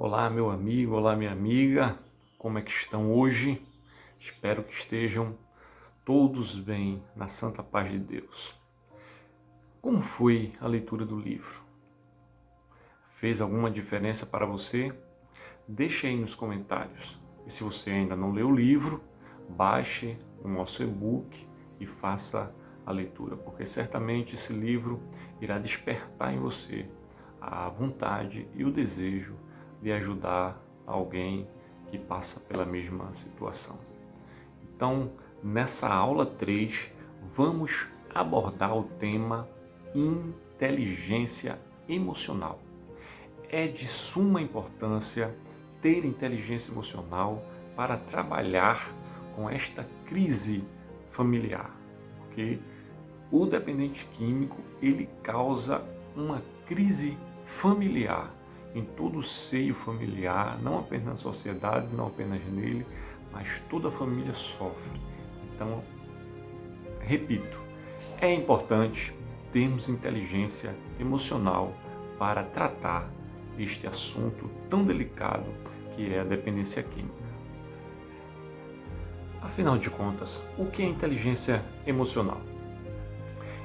Olá, meu amigo, olá, minha amiga, como é que estão hoje? Espero que estejam todos bem, na santa paz de Deus. Como foi a leitura do livro? Fez alguma diferença para você? Deixe aí nos comentários. E se você ainda não leu o livro, baixe o nosso e-book e faça a leitura, porque certamente esse livro irá despertar em você a vontade e o desejo de ajudar alguém que passa pela mesma situação. Então, nessa aula 3, vamos abordar o tema inteligência emocional. É de suma importância ter inteligência emocional para trabalhar com esta crise familiar, porque o dependente químico ele causa uma crise familiar em todo o seio familiar, não apenas na sociedade, não apenas nele, mas toda a família sofre. Então, repito, é importante termos inteligência emocional para tratar este assunto tão delicado que é a dependência química. Afinal de contas, o que é inteligência emocional?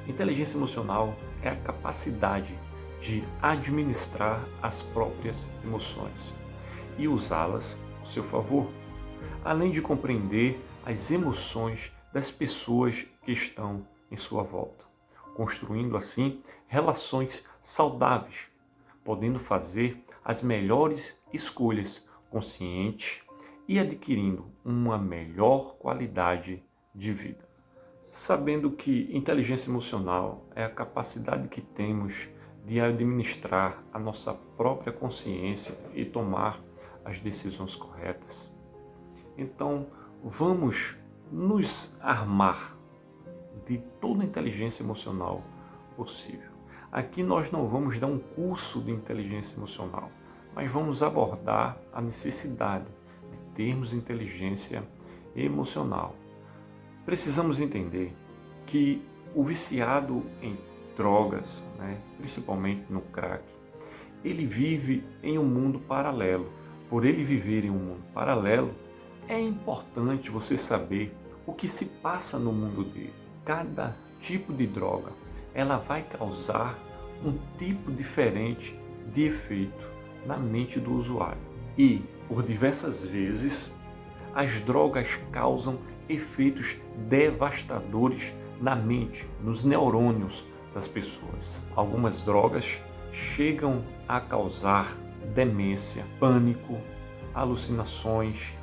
Inteligência emocional é a capacidade de administrar as próprias emoções e usá-las ao seu favor, além de compreender as emoções das pessoas que estão em sua volta, construindo assim relações saudáveis, podendo fazer as melhores escolhas conscientes e adquirindo uma melhor qualidade de vida. Sabendo que inteligência emocional é a capacidade que temos de administrar a nossa própria consciência e tomar as decisões corretas. Então, vamos nos armar de toda a inteligência emocional possível. Aqui nós não vamos dar um curso de inteligência emocional, mas vamos abordar a necessidade de termos inteligência emocional. Precisamos entender que o viciado em drogas, principalmente no crack, ele vive em um mundo paralelo. Por ele viver em um mundo paralelo, é importante você saber o que se passa no mundo dele. Cada tipo de droga, ela vai causar um tipo diferente de efeito na mente do usuário. E, por diversas vezes, as drogas causam efeitos devastadores na mente, nos neurônios das pessoas. Algumas drogas chegam a causar demência, pânico, alucinações,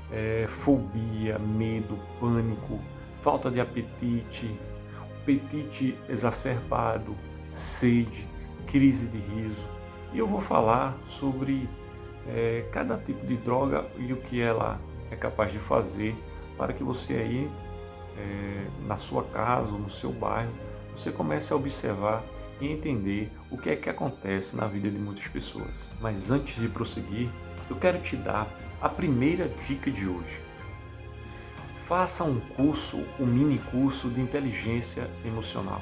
fobia, medo, pânico, falta de apetite exacerbado, sede, crise de riso. E eu vou falar sobre cada tipo de droga e o que ela é capaz de fazer para que você aí, na sua casa ou no seu bairro, você comece a observar e entender o que é que acontece na vida de muitas pessoas. Mas antes de prosseguir, eu quero te dar a primeira dica de hoje. Faça um mini curso de inteligência emocional.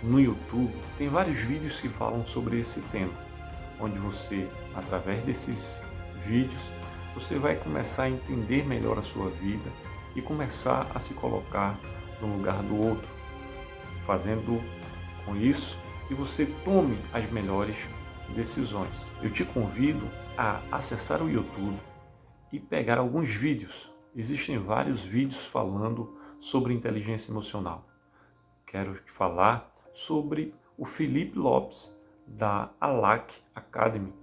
No YouTube tem vários vídeos que falam sobre esse tema, onde você, através desses vídeos, você vai começar a entender melhor a sua vida e começar a se colocar no lugar do outro, fazendo com isso que você tome as melhores decisões. Eu te convido a acessar o YouTube e pegar alguns vídeos. Existem vários vídeos falando sobre inteligência emocional. Quero te falar sobre o Felipe Lopes, da ALAC Academy,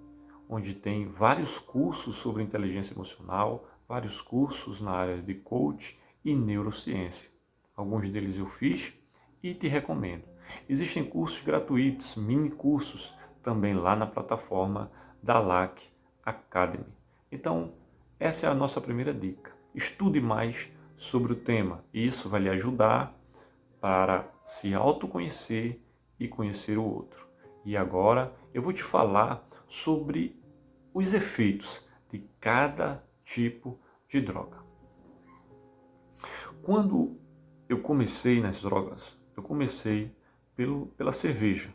onde tem vários cursos sobre inteligência emocional, vários cursos na área de coach e neurociência. Alguns deles eu fiz e te recomendo. Existem cursos gratuitos, mini cursos, também lá na plataforma da ALAC Academy. Então, essa é a nossa primeira dica. Estude mais sobre o tema. Isso vai lhe ajudar para se autoconhecer e conhecer o outro. E agora eu vou te falar sobre os efeitos de cada tipo de droga. Quando eu comecei nas drogas, eu comecei pela cerveja,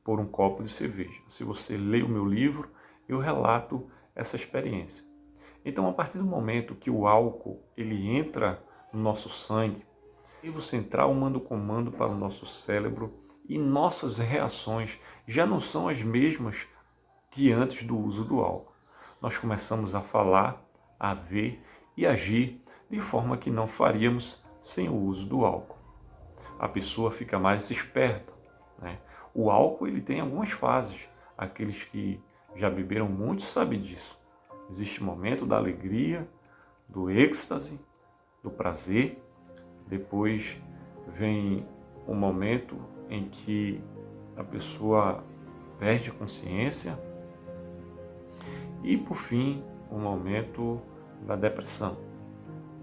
por um copo de cerveja. Se você lê o meu livro, eu relato essa experiência. Então, a partir do momento que o álcool ele entra no nosso sangue, o nervo central manda o comando para o nosso cérebro e nossas reações já não são as mesmas que antes do uso do álcool. Nós começamos a falar, a ver e agir de forma que não faríamos sem o uso do álcool. A pessoa fica mais esperta, né? O álcool ele tem algumas fases. Aqueles que já beberam muito sabem disso. Existe o momento da alegria, do êxtase, do prazer. Depois vem o momento em que a pessoa perde a consciência. E, por fim, o momento da depressão,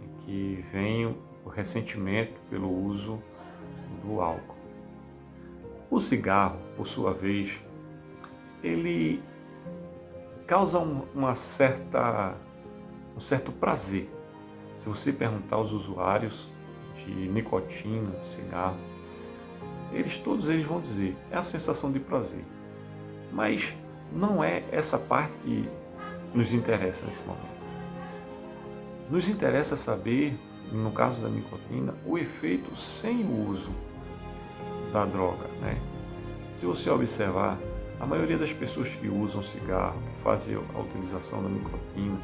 em que vem o ressentimento pelo uso do álcool. O cigarro, por sua vez, ele causa um certo prazer. Se você perguntar aos usuários de nicotina, de cigarro, todos eles vão dizer, é a sensação de prazer. Mas não é essa parte que nos interessa nesse momento. Nos interessa saber, no caso da nicotina, o efeito sem o uso da droga, né? Se você observar, a maioria das pessoas que usam cigarro, que fazem a utilização da nicotina,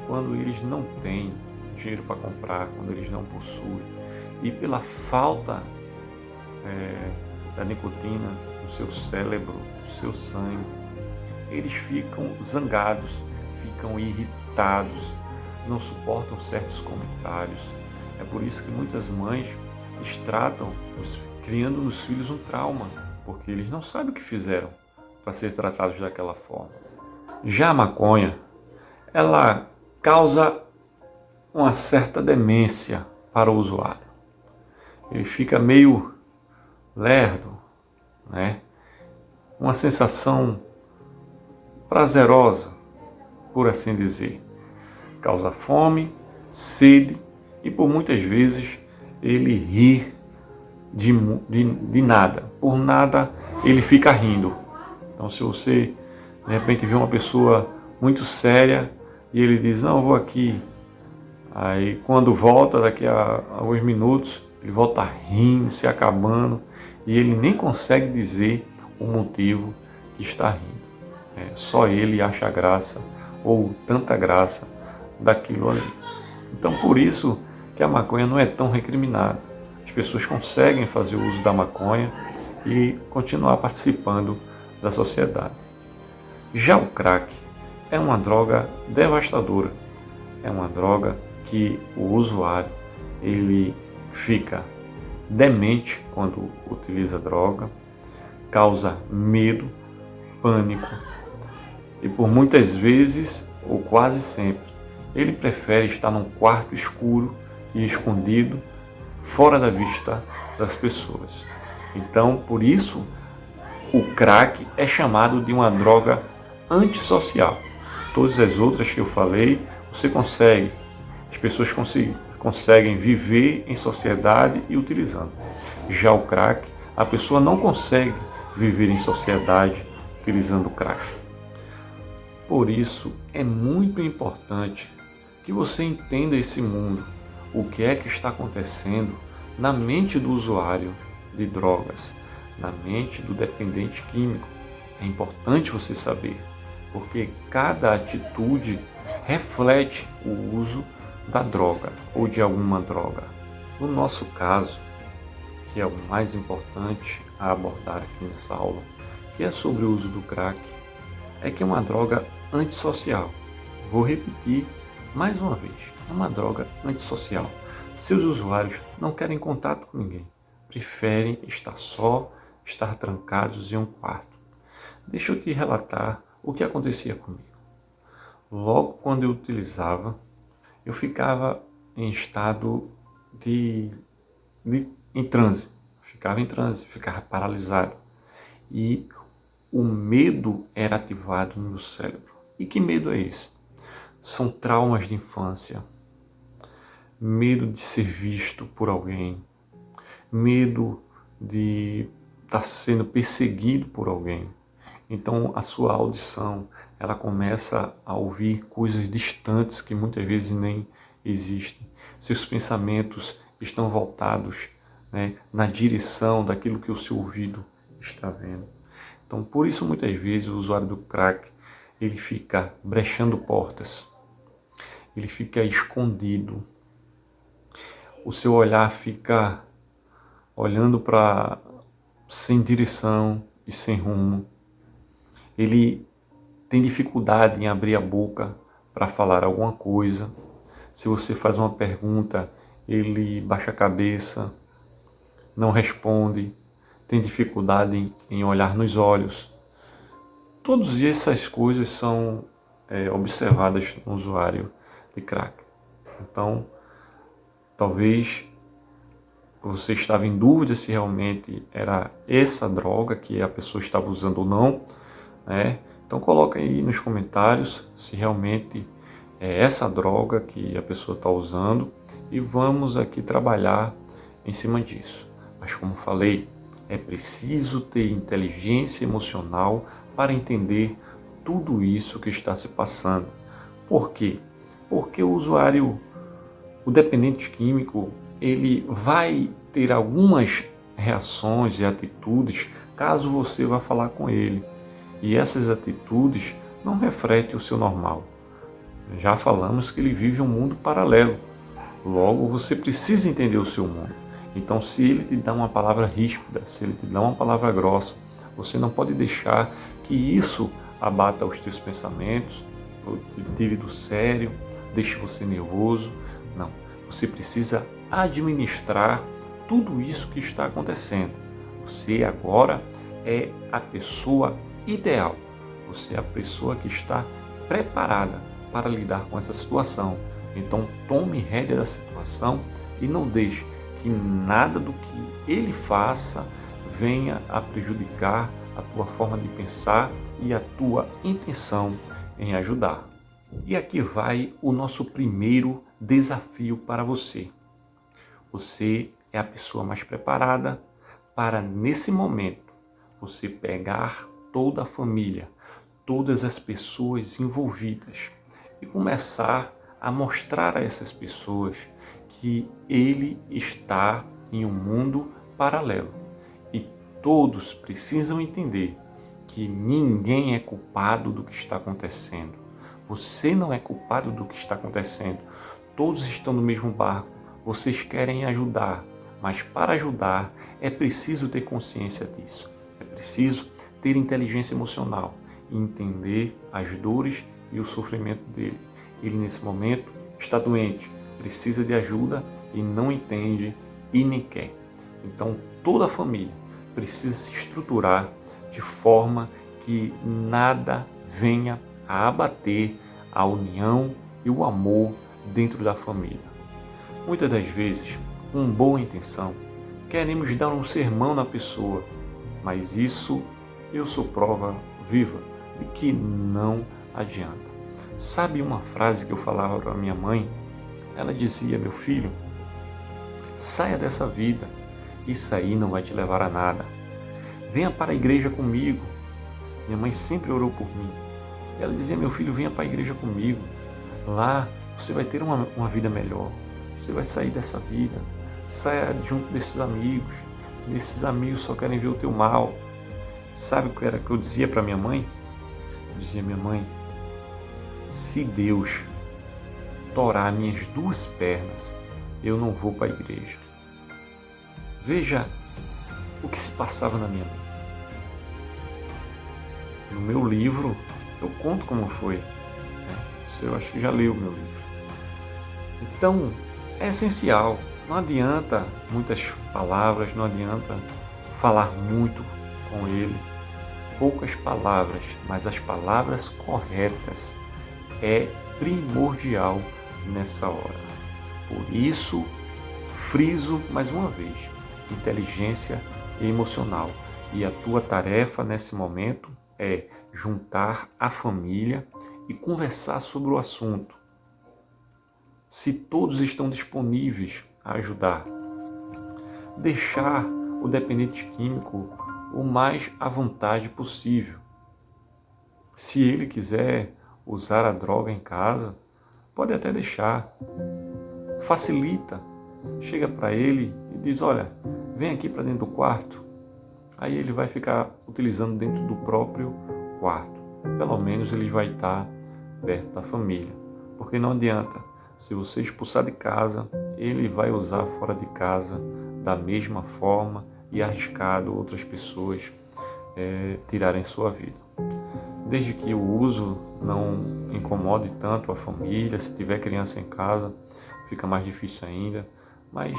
quando eles não têm dinheiro para comprar, quando eles não possuem, e pela falta da nicotina no seu cérebro, no seu sangue, eles ficam zangados, ficam irritados, não suportam certos comentários. É por isso que muitas mães tratam, criando nos filhos um trauma, porque eles não sabem o que fizeram para ser tratados daquela forma. Já a maconha, ela causa uma certa demência para o usuário. Ele fica meio lerdo, né? Uma sensação prazerosa, por assim dizer. Causa fome, sede e por muitas vezes ele ri de nada. Por nada ele fica rindo. Então se você de repente vê uma pessoa muito séria e ele diz, não, eu vou aqui. Aí quando volta, daqui a alguns minutos, ele volta rindo, se acabando, e ele nem consegue dizer o motivo que está rindo. Só ele acha graça, ou tanta graça, daquilo ali. Então por isso que a maconha não é tão recriminada. As pessoas conseguem fazer o uso da maconha e continuar participando da sociedade. Já o crack é uma droga devastadora. É uma droga que o usuário ele fica demente quando utiliza droga, causa medo, pânico e por muitas vezes, ou quase sempre, ele prefere estar num quarto escuro e escondido, fora da vista das pessoas. Então, por isso, o crack é chamado de uma droga antissocial. Todas as outras que eu falei, as pessoas conseguem viver em sociedade e utilizando. Já o crack, a pessoa não consegue viver em sociedade utilizando o crack. Por isso, é muito importante que você entenda esse mundo, o que é que está acontecendo na mente do usuário de drogas, na mente do dependente químico. É importante você saber, porque cada atitude reflete o uso da droga ou de alguma droga. No nosso caso, que é o mais importante a abordar aqui nessa aula, que é sobre o uso do crack, é que é uma droga antissocial. Vou repetir mais uma vez, é uma droga antissocial. Seus usuários não querem contato com ninguém, preferem estar só, estar trancados em um quarto. Deixa eu te relatar o que acontecia comigo. Logo quando eu utilizava, eu ficava em estado em transe. Ficava paralisado. E o medo era ativado no meu cérebro. E que medo é esse? São traumas de infância. Medo de ser visto por alguém. Medo de estar sendo perseguido por alguém. Então a sua audição ela começa a ouvir coisas distantes que muitas vezes nem existem. Seus pensamentos estão voltados, né, na direção daquilo que o seu ouvido está vendo. Então, por isso, muitas vezes, o usuário do crack, ele fica brechando portas, ele fica escondido, o seu olhar fica olhando para sem direção e sem rumo. Ele tem dificuldade em abrir a boca para falar alguma coisa. Se você faz uma pergunta, ele baixa a cabeça, não responde, tem dificuldade em olhar nos olhos. Todas essas coisas são observadas no usuário de crack. Então, talvez você estava em dúvida se realmente era essa droga que a pessoa estava usando ou não, né? Então coloca aí nos comentários se realmente é essa droga que a pessoa está usando e vamos aqui trabalhar em cima disso. Mas como falei, é preciso ter inteligência emocional para entender tudo isso que está se passando. Por quê? Porque o usuário, o dependente químico, ele vai ter algumas reações e atitudes caso você vá falar com ele. E essas atitudes não refletem o seu normal. Já falamos que ele vive um mundo paralelo. Logo, você precisa entender o seu mundo. Então, se ele te dá uma palavra ríspida, se ele te dá uma palavra grossa, você não pode deixar que isso abata os teus pensamentos, te tire do sério, deixe você nervoso. Não, você precisa administrar tudo isso que está acontecendo. Você agora é a pessoa ideal. Você é a pessoa que está preparada para lidar com essa situação. Então tome rédea da situação e não deixe que nada do que ele faça venha a prejudicar a tua forma de pensar e a tua intenção em ajudar. E aqui vai o nosso primeiro desafio para você. Você é a pessoa mais preparada para, nesse momento, você pegar toda a família, todas as pessoas envolvidas e começar a mostrar a essas pessoas que ele está em um mundo paralelo. E todos precisam entender que ninguém é culpado do que está acontecendo. Você não é culpado do que está acontecendo. Todos estão no mesmo barco. Vocês querem ajudar, mas para ajudar é preciso ter consciência disso. É preciso ter inteligência emocional e entender as dores e o sofrimento dele. Ele nesse momento está doente, precisa de ajuda e não entende e nem quer. Então toda a família precisa se estruturar de forma que nada venha a abater a união e o amor dentro da família. Muitas das vezes, com boa intenção, queremos dar um sermão na pessoa, mas isso eu sou prova viva de que não adianta. Sabe uma frase que eu falava para minha mãe? Ela dizia: meu filho, saia dessa vida, isso aí não vai te levar a nada. Venha para a igreja comigo. Minha mãe sempre orou por mim. Ela dizia: meu filho, venha para a igreja comigo. Lá você vai ter uma vida melhor. Você vai sair dessa vida. Saia junto desses amigos. Esses amigos só querem ver o teu mal. Sabe o que era que eu dizia para minha mãe? Eu dizia: minha mãe, se Deus torar minhas duas pernas, eu não vou para a igreja. Veja o que se passava na minha mente. No meu livro, eu conto como foi. Você, eu acho que já leu o meu livro. Então, é essencial. Não adianta muitas palavras, não adianta falar muito com ele. Poucas palavras, mas as palavras corretas é primordial nessa hora. Por isso, friso mais uma vez, inteligência emocional. E a tua tarefa nesse momento é juntar a família e conversar sobre o assunto. Se todos estão disponíveis a ajudar, deixar o dependente químico o mais à vontade possível. Se ele quiser usar a droga em casa, pode até deixar. Facilita. Chega para ele e diz, olha, vem aqui para dentro do quarto. Aí ele vai ficar utilizando dentro do próprio quarto. Pelo menos ele vai estar perto da família. Porque não adianta, se você expulsar de casa, ele vai usar fora de casa da mesma forma e arriscado outras pessoas tirarem sua vida. Desde que o uso não incomode tanto a família, se tiver criança em casa, fica mais difícil ainda, mas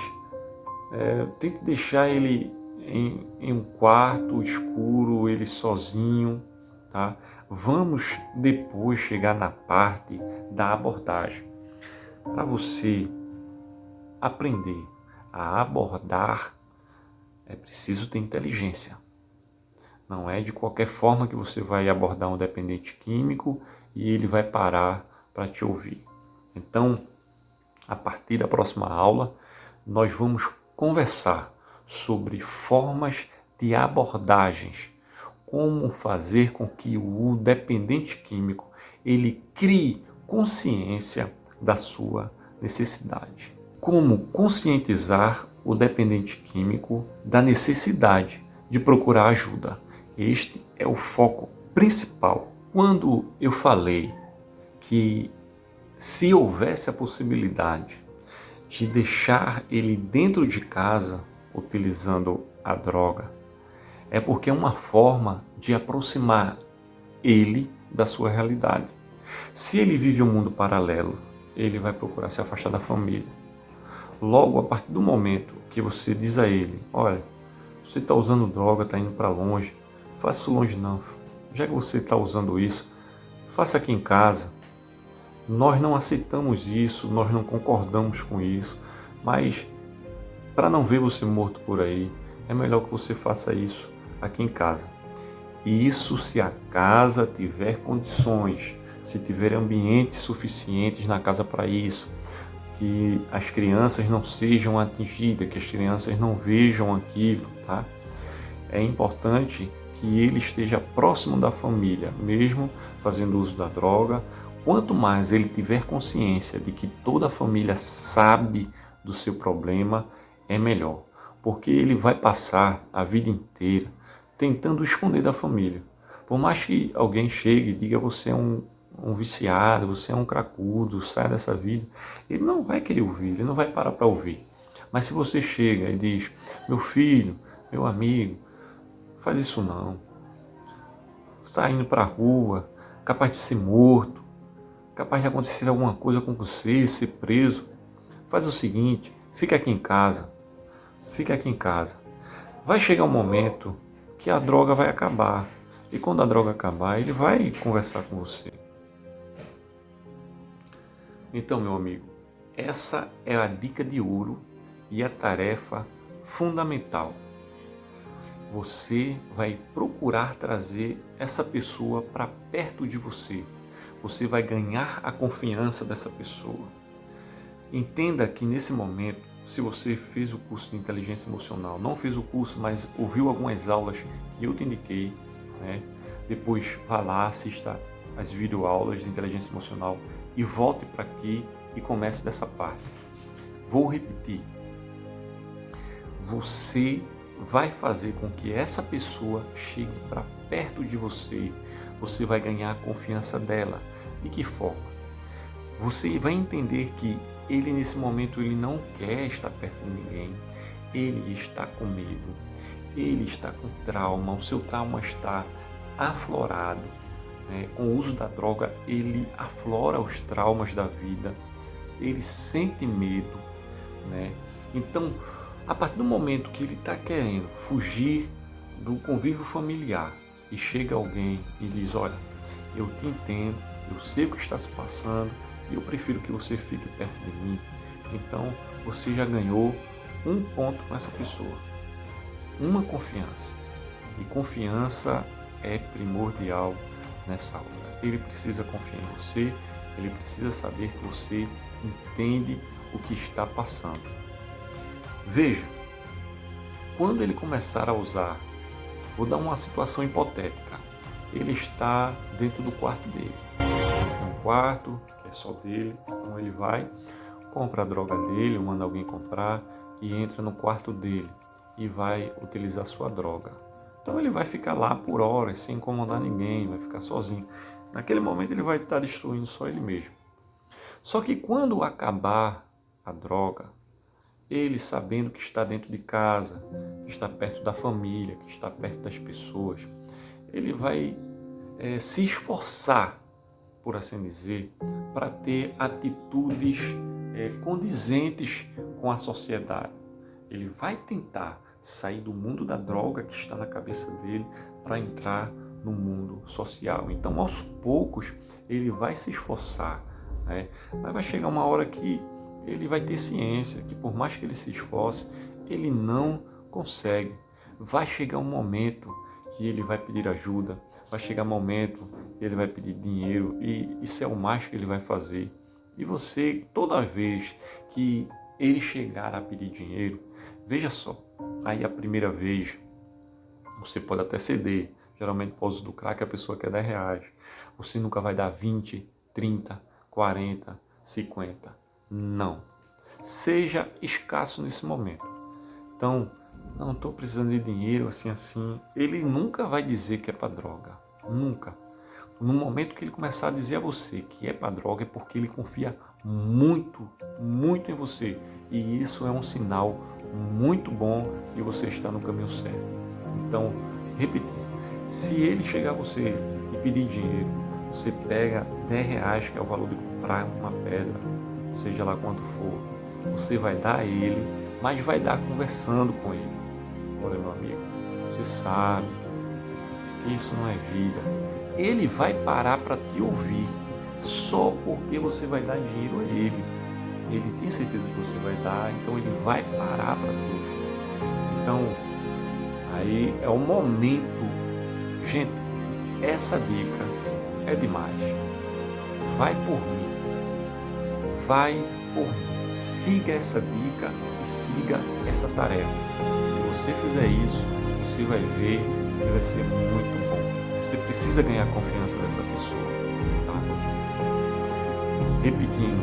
tente deixar ele em um quarto escuro, ele sozinho, tá? Vamos depois chegar na parte da abordagem. Para você aprender a abordar, é preciso ter inteligência. Não é de qualquer forma que você vai abordar um dependente químico e ele vai parar para te ouvir. Então, a partir da próxima aula, nós vamos conversar sobre formas de abordagens, como fazer com que o dependente químico ele crie consciência da sua necessidade. Como conscientizar o dependente químico da necessidade de procurar ajuda. Este é o foco principal. Quando eu falei que se houvesse a possibilidade de deixar ele dentro de casa utilizando a droga, é porque é uma forma de aproximar ele da sua realidade. Se ele vive um mundo paralelo, ele vai procurar se afastar da família. Logo, a partir do momento que você diz a ele, olha, você está usando droga, está indo para longe, faça isso longe não. Já que você está usando isso, faça aqui em casa. Nós não aceitamos isso, nós não concordamos com isso, mas para não ver você morto por aí, é melhor que você faça isso aqui em casa. E isso se a casa tiver condições, se tiver ambientes suficientes na casa para isso, que as crianças não sejam atingidas, que as crianças não vejam aquilo, tá? É importante que ele esteja próximo da família, mesmo fazendo uso da droga. Quanto mais ele tiver consciência de que toda a família sabe do seu problema, é melhor. Porque ele vai passar a vida inteira tentando esconder da família. Por mais que alguém chegue e diga você é um viciado, você é um cracudo, sai dessa vida, ele não vai querer ouvir, ele não vai parar para ouvir. Mas se você chega e diz, meu filho, meu amigo, faz isso não. Você está indo para a rua, capaz de ser morto, capaz de acontecer alguma coisa com você, ser preso. Faz o seguinte, fica aqui em casa. Fica aqui em casa. Vai chegar um momento que a droga vai acabar. E quando a droga acabar, ele vai conversar com você. Então, meu amigo, essa é a dica de ouro e a tarefa fundamental. Você vai procurar trazer essa pessoa para perto de você. Você vai ganhar a confiança dessa pessoa. Entenda que nesse momento, se você fez o curso de inteligência emocional, não fez o curso, mas ouviu algumas aulas que eu te indiquei, né? Depois vá lá, assista as videoaulas de inteligência emocional e volte para aqui e comece dessa parte. Vou repetir. Você vai fazer com que essa pessoa chegue para perto de você. Você vai ganhar a confiança dela. De que forma? Você vai entender que ele nesse momento ele não quer estar perto de ninguém. Ele está com medo. Ele está com trauma. O seu trauma está aflorado. Com o uso da droga, ele aflora os traumas da vida, ele sente medo, Então, a partir do momento que ele está querendo fugir do convívio familiar e chega alguém e diz, olha, eu te entendo, eu sei o que está se passando e eu prefiro que você fique perto de mim, então você já ganhou um ponto com essa pessoa, uma confiança, e confiança é primordial nessa hora. Ele precisa confiar em você, ele precisa saber que você entende o que está passando. Veja, quando ele começar a usar, vou dar uma situação hipotética, ele está dentro do quarto dele. Um quarto que é só dele, então ele vai, compra a droga dele, ou manda alguém comprar e entra no quarto dele e vai utilizar sua droga. Então ele vai ficar lá por horas sem incomodar ninguém, vai ficar sozinho. Naquele momento ele vai estar destruindo só ele mesmo. Só que quando acabar a droga, ele sabendo que está dentro de casa, que está perto da família, que está perto das pessoas, ele vai se esforçar, por assim dizer, para ter atitudes condizentes com a sociedade. Ele vai tentar sair do mundo da droga que está na cabeça dele para entrar no mundo social. Então, aos poucos, ele vai se esforçar, né? Mas vai chegar uma hora que ele vai ter ciência que, por mais que ele se esforce, ele não consegue. Vai chegar um momento que ele vai pedir ajuda, vai chegar um momento que ele vai pedir dinheiro e isso é o mais que ele vai fazer. E você, toda vez que ele chegar a pedir dinheiro, veja só, aí a primeira vez você pode até ceder. Geralmente, para o uso do crack, a pessoa quer R$10. Você nunca vai dar 20, 30, 40, 50. Não. Seja escasso nesse momento. Então, não estou precisando de dinheiro, assim. Ele nunca vai dizer que é para droga. Nunca. No momento que ele começar a dizer a você que é para droga, é porque ele confia muito, muito em você. E isso é um sinal muito bom que você está no caminho certo. Então, repetindo, se ele chegar a você e pedir dinheiro, você pega R$10, que é o valor de comprar uma pedra, seja lá quanto for, você vai dar a ele, mas vai dar conversando com ele. Olha, meu amigo, você sabe que isso não é vida. Ele vai parar para te ouvir só porque você vai dar dinheiro a ele. Ele tem certeza que você vai dar, então ele vai parar para te ouvir. Então, aí é o momento. Gente, essa dica é demais. Vai por mim. Vai por mim. Siga essa dica e siga essa tarefa. Se você fizer isso, você vai ver que vai ser muito bom. Você precisa ganhar a confiança dessa pessoa, tá? Repetindo,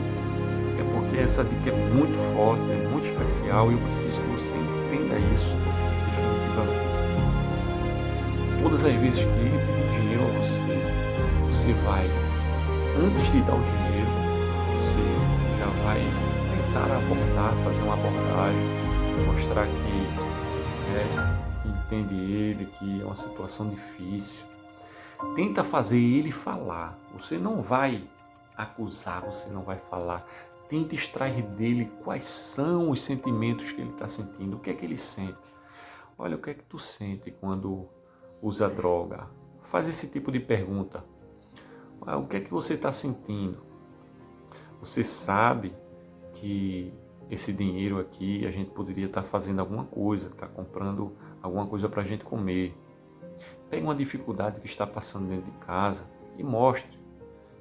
é porque essa dica é muito forte, é muito especial e eu preciso que você entenda isso definitivamente. Todas as vezes que ele pedir dinheiro a você, você vai, antes de dar o dinheiro, você já vai tentar abordar, fazer uma abordagem, mostrar que entende ele, que é uma situação difícil. Tenta fazer ele falar. Você não vai acusar, você não vai falar. Tenta extrair dele quais são os sentimentos que ele está sentindo. O que é que ele sente? Olha, o que é que tu sente quando usa droga? Faz esse tipo de pergunta. O que é que você está sentindo? Você sabe que esse dinheiro aqui a gente poderia estar fazendo alguma coisa, estar comprando alguma coisa para a gente comer. Pegue uma dificuldade que está passando dentro de casa e mostre.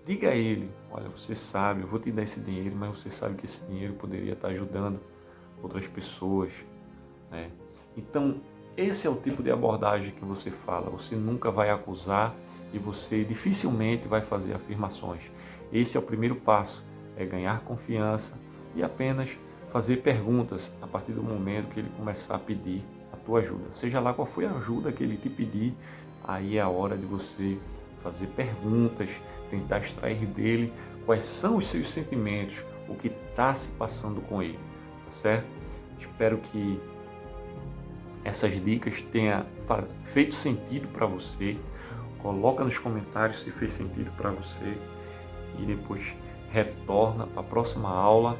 Diga a ele, olha, você sabe, eu vou te dar esse dinheiro, mas você sabe que esse dinheiro poderia estar ajudando outras pessoas, né? Então, esse é o tipo de abordagem que você fala. Você nunca vai acusar e você dificilmente vai fazer afirmações. Esse é o primeiro passo, é ganhar confiança e apenas fazer perguntas a partir do momento que ele começar a pedir a tua ajuda. Seja lá qual foi a ajuda que ele te pedir, aí é a hora de você fazer perguntas, tentar extrair dele quais são os seus sentimentos, o que está se passando com ele, tá certo? Espero que essas dicas tenham feito sentido para você. Coloca nos comentários se fez sentido para você e depois retorna para a próxima aula.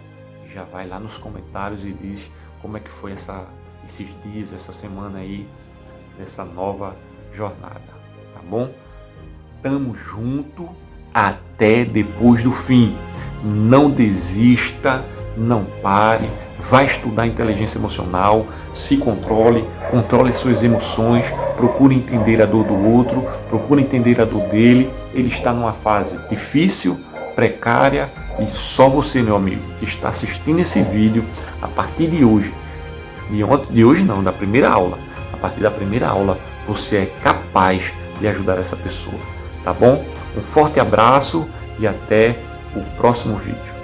Já vai lá nos comentários e diz como é que foi esses dias, essa semana aí, dessa nova jornada, tá bom? Tamo junto até depois do fim. Não desista, não pare, vai estudar inteligência emocional, se controle suas emoções, procure entender a dor do outro, procure entender a dor dele. Ele está numa fase difícil, precária e só você, meu amigo, que está assistindo esse vídeo a partir de hoje, de hoje não, da primeira aula, a partir da primeira aula, você é capaz de ajudar essa pessoa, tá bom? Um forte abraço e até o próximo vídeo.